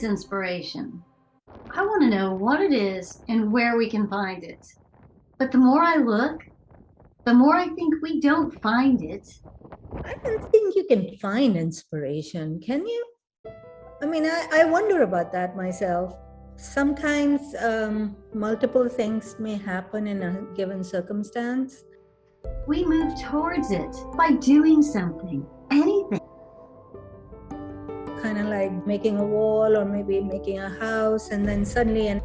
is inspiration? I want to know what it is and where we can find it. But the more I look, the more I think we don't find it. I don't think you can find inspiration, can you? I mean, I wonder about that myself. Sometimes multiple things may happen in a given circumstance. We move towards it by doing something, anything. Kind of like making a wall or maybe making a house, and then suddenly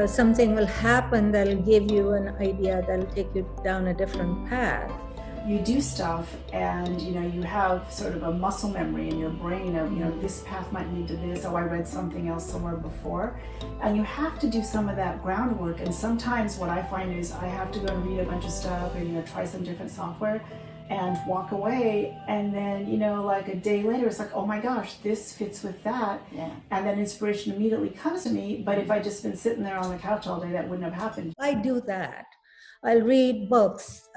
something will happen that'll give you an idea that'll take you down a different path. You do stuff and you have sort of a muscle memory in your brain of this path might lead to this. Oh, I read something else somewhere before, and you have to do some of that groundwork. And sometimes what I find is I have to go and read a bunch of stuff or try some different software and walk away, and then like a day later it's like, oh my gosh, this fits with that. Yeah. And then inspiration immediately comes to me. But if I just been sitting there on the couch all day, that wouldn't have happened. I do that. I'll read books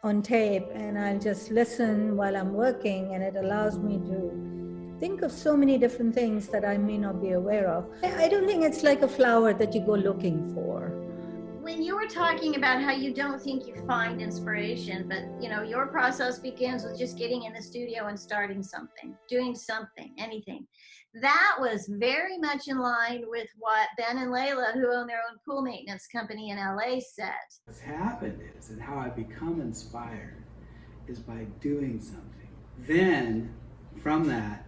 on tape, and I'll just listen while I'm working, and it allows me to think of so many different things that I may not be aware of. I don't think it's like a flower that you go looking for. When you were talking about how you don't think you find inspiration, but your process begins with just getting in the studio and starting something, doing something, anything. That was very much in line with what Ben and Layla, who own their own pool maintenance company in LA, said. What's happened is, and how I become inspired, is by doing something. Then, from that,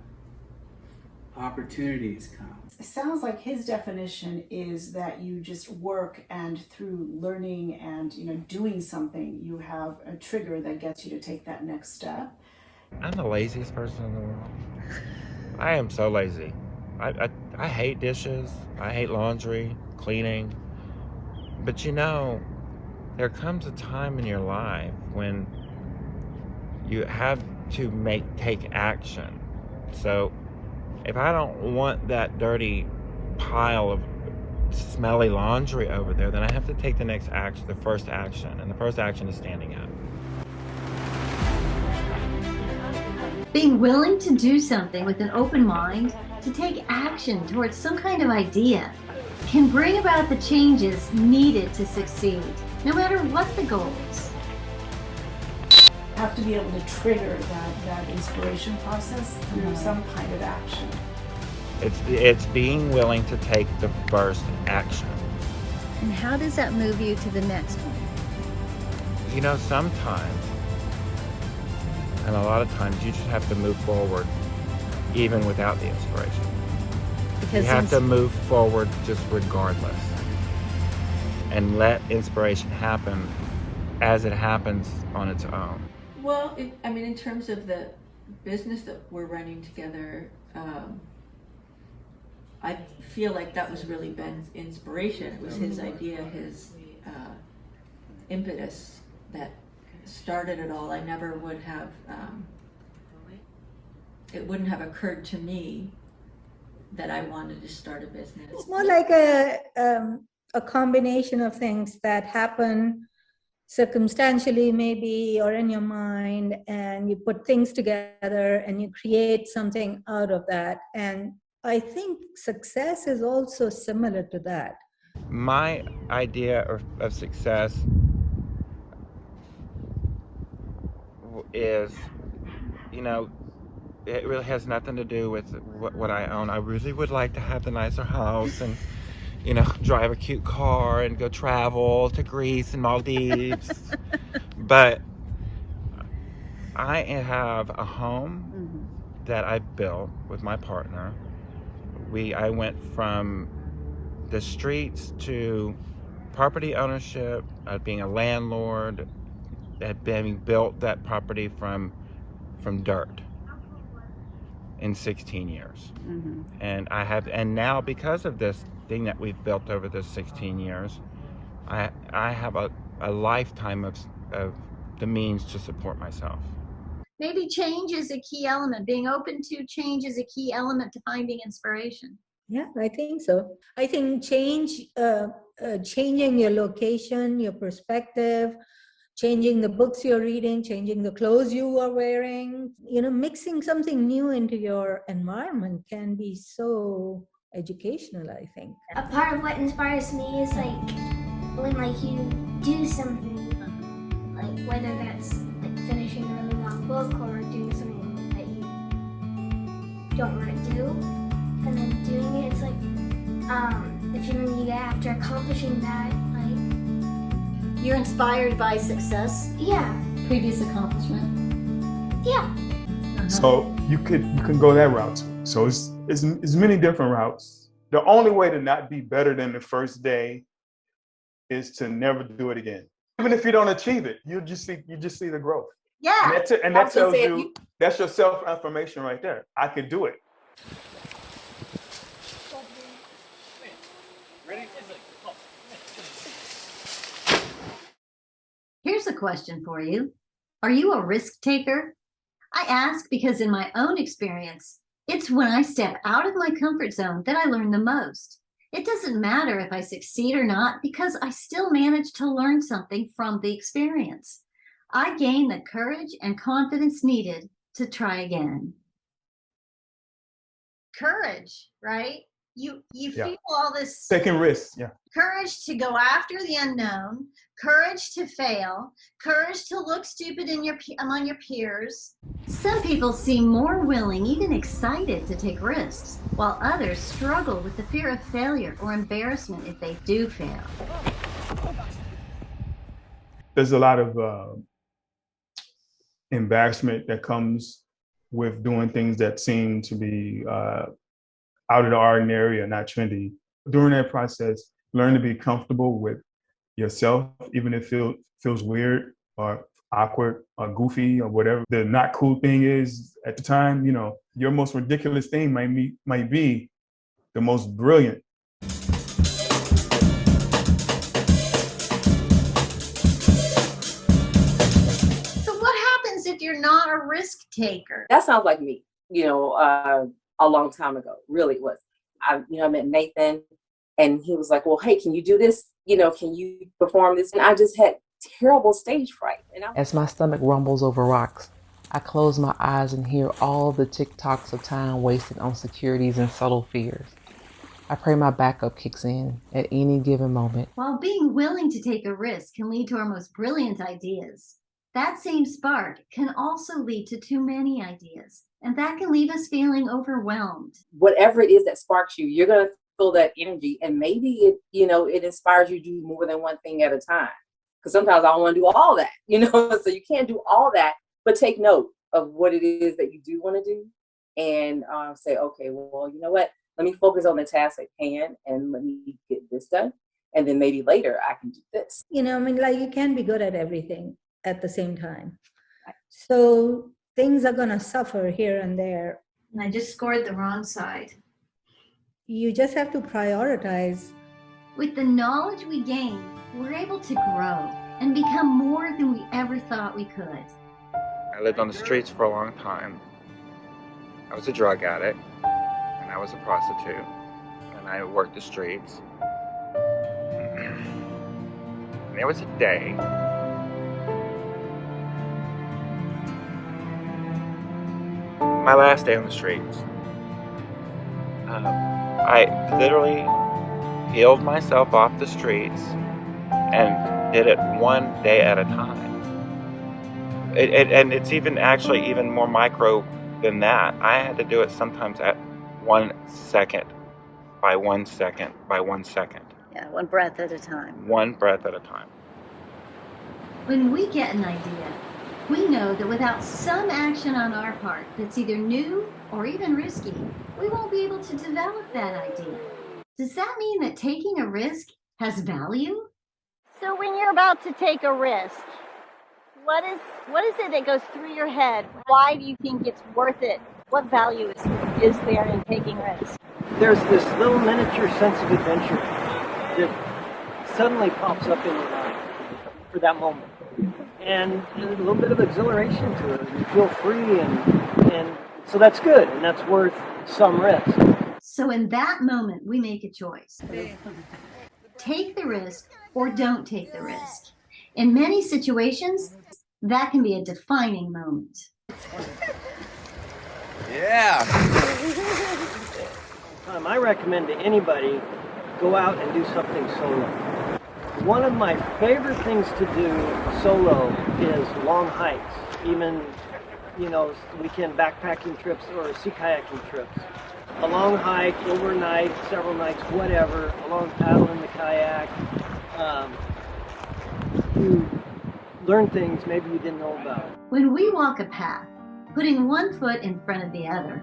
opportunities come. It sounds like his definition is that you just work, and through learning and doing something, you have a trigger that gets you to take that next step. I'm the laziest person in the world. I am so lazy. I hate dishes. I hate laundry, cleaning. But there comes a time in your life when you have to take action. So if I don't want that dirty pile of smelly laundry over there, then I have to take the next action, the first action. And the first action is standing up. Being willing to do something with an open mind, to take action towards some kind of idea, can bring about the changes needed to succeed, no matter what the goal is. You have to be able to trigger that inspiration process through some kind of action. It's being willing to take the first action. And how does that move you to the next one? Sometimes, and a lot of times, you just have to move forward even without the inspiration. Because you have to move forward just regardless and let inspiration happen as it happens on its own. Well, in terms of the business that we're running together, I feel like that was really Ben's inspiration. It was his idea, his impetus that started it all. I never would have, it wouldn't have occurred to me that I wanted to start a business. It's more like a combination of things that happen circumstantially maybe, or in your mind, and you put things together and you create something out of that. And I think success is also similar to that. My idea of success is, it really has nothing to do with what I own. I really would like to have the nicer house and, drive a cute car and go travel to Greece and Maldives. But I have a home that I built with my partner. I went from the streets to property ownership, being a landlord, having built that property from dirt in 16 years. And now, because of this thing that we've built over this 16 years, I have a lifetime of the means to support myself. Maybe change is a key element. Being open to change is a key element to finding inspiration. Yeah, I think so. I think changing your location, your perspective, changing the books you're reading, changing the clothes you are wearing, mixing something new into your environment can be so educational, I think. A part of what inspires me is like when you do something, like whether that's like finishing a really long book or doing something that you don't want to do, and then doing it, it's like the feeling you get after accomplishing that, like You're inspired by success, yeah, previous accomplishment. yeah. So you can go that route too. So it's many different routes. The only way to not be better than the first day is to never do it again. Even if you don't achieve it, you just see the growth. Yeah. And that tells you that's your self-affirmation right there. I can do it. Here's a question for you. Are you a risk taker? I ask because in my own experience, it's when I step out of my comfort zone that I learn the most. It doesn't matter if I succeed or not because I still manage to learn something from the experience. I gain the courage and confidence needed to try again. Courage, right? You feel all this Taking risks, yeah. courage to go after the unknown, courage to fail, courage to look stupid among your peers. Some people seem more willing, even excited to take risks, while others struggle with the fear of failure or embarrassment if they do fail. There's a lot of embarrassment that comes with doing things that seem to be out of the ordinary or not trendy. During that process, learn to be comfortable with yourself, even if it feels weird or awkward or goofy or whatever the not cool thing is at the time. Your most ridiculous thing might be the most brilliant. So what happens if you're not a risk taker? That sounds like me, a long time ago. Really, it was. I met Nathan, and he was like, well, hey, can you do this? Can you perform this? And I just had terrible stage fright. As my stomach rumbles over rocks, I close my eyes and hear all the tick-tocks of time wasted on securities and subtle fears. I pray my backup kicks in at any given moment. While being willing to take a risk can lead to our most brilliant ideas, that same spark can also lead to too many ideas, and that can leave us feeling overwhelmed. Whatever it is that sparks you, you're going to feel that energy, and maybe it inspires you to do more than one thing at a time. Because sometimes I don't want to do all that, so you can't do all that, but take note of what it is that you do want to do and say, okay, well, you know what? Let me focus on the task at hand and let me get this done. And then maybe later I can do this. You can be good at everything at the same time. So things are going to suffer here and there. And I just scored the wrong side. You just have to prioritize. With the knowledge we gain, we're able to grow and become more than we ever thought we could. I lived on the streets for a long time. I was a drug addict, and I was a prostitute, and I worked the streets. And there was a day my last day on the streets. I literally peeled myself off the streets and did it one day at a time. And it's even more micro than that. I had to do it sometimes at 1 second by 1 second by 1 second. Yeah, one breath at a time. One breath at a time. When we get an idea, we know that without some action on our part that's either new or even risky, we won't be able to develop that idea. Does that mean that taking a risk has value? So when you're about to take a risk, what is it that goes through your head? Why do you think it's worth it? What value is there in taking risks? There's this little miniature sense of adventure that suddenly pops up in your mind for that moment. And a little bit of exhilaration to it. You feel free and so that's good, and that's worth some risk. So in that moment, we make a choice. Take the risk or don't take the risk. In many situations, that can be a defining moment. Yeah. I recommend to anybody, go out and do something solo. One of my favorite things to do solo is long hikes, even, weekend backpacking trips or sea kayaking trips. A long hike, overnight, several nights, whatever, a long paddle in the kayak. You learn things maybe you didn't know about. When we walk a path, putting one foot in front of the other,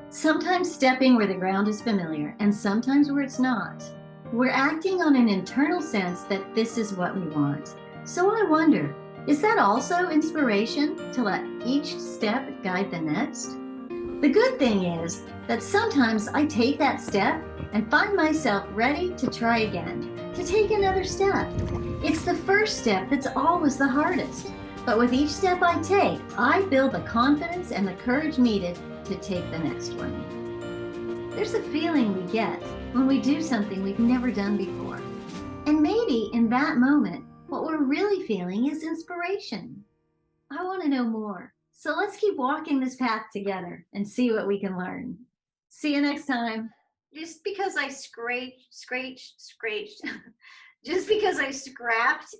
sometimes stepping where the ground is familiar and sometimes where it's not, we're acting on an internal sense that this is what we want. So I wonder, is that also inspiration to let each step guide the next? The good thing is that sometimes I take that step and find myself ready to try again, to take another step. It's the first step that's always the hardest. But with each step I take, I build the confidence and the courage needed to take the next one. There's a feeling we get when we do something we've never done before. And maybe in that moment, what we're really feeling is inspiration. I want to know more. So let's keep walking this path together and see what we can learn. See you next time. Just because I scratched, just because I scrapped.